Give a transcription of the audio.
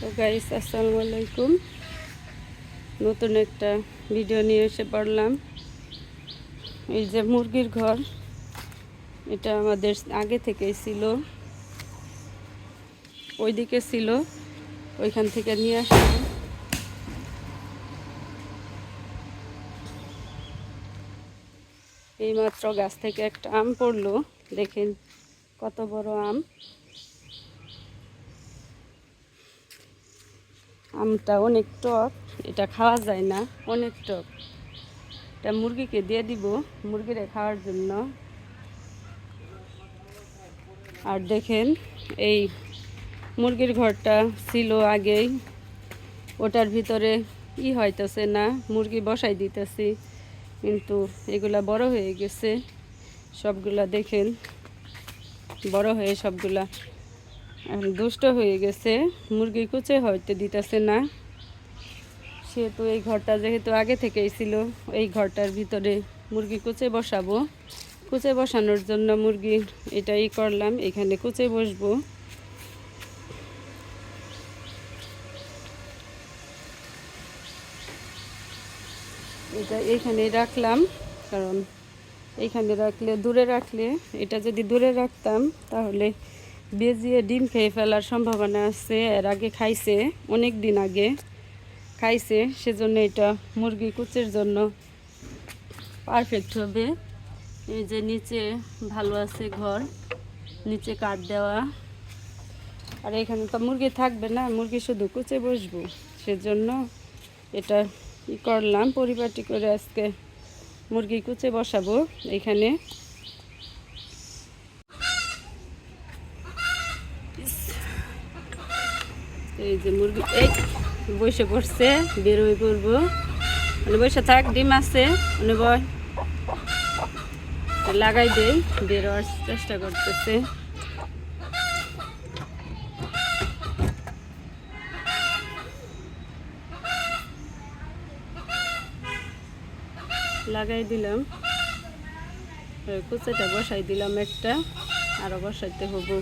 তো গাইস, আসসালামু আলাইকুম। নতুন একটা ভিডিও নিয়ে এসে পড়লাম। এই যে মুরগির ঘর, এটা আমাদের আগে থেকেই ছিল, ওইদিকে ছিল, ওইখান থেকে নিয়ে আসলাম। এইমাত্র গাছ থেকে একটা আম পড়লো, দেখেন কত বড় আম। আমটা অনেক টক, এটা খাওয়া যায় না, অনেক টক। এটা মুরগিকে দিয়ে দিব, মুরগিরে খাওয়ার জন্য। আর দেখেন, এই মুরগির ঘরটা ছিল আগেই, ওটার ভিতরে হইতেছে না, মুরগি বসাই দিতেছি, কিন্তু এগুলা বড় হয়ে গেছে সবগুলা। দেখেন বড় হয়ে সবগুলা দুষ্ট হয়ে গেছে, মুরগি কুচে হইতে দিতেছে না। সেহেতু এই ঘরটা যেহেতু আগে থেকেই ছিল, এই ঘরটার ভিতরে মুরগি কুচে বসাবো। কুচে বসানোর জন্য মুরগি এটাই করলাম, এখানে কুচে বসবো। এটা এইখানে রাখলাম, কারণ এইখানে রাখলে, দূরে রাখলে, এটা যদি দূরে রাখতাম তাহলে বেজিয়ে ডিম খেয়ে ফেলার সম্ভাবনা আছে। এর আগে খাইছে, অনেক দিন আগে খাইছে, সেজন্য এটা মুরগি কুচের জন্য পারফেক্ট হবে। এই যে নিচে ভালো আছে ঘর, নিচে কাঠ দেওয়া। আর এখানে তো মুরগি থাকবে না, মুরগি শুধু কুচে বসবো, সেজন্য এটা করলাম, পরিপাটি করে আজকে মুরগি কুচে বসাবো এখানে। এই যে মুরগি এই বসে পড়ছে, বেরোয় পড়বো, মানে বসে থাক, ডিম আছে, মানে বয় লাগাই দেই, বেরোয়ার চেষ্টা করতেছে। লাগাই দিলাম, কুচাটা বসাই দিলাম একটা, আরও বসাইতে হবো।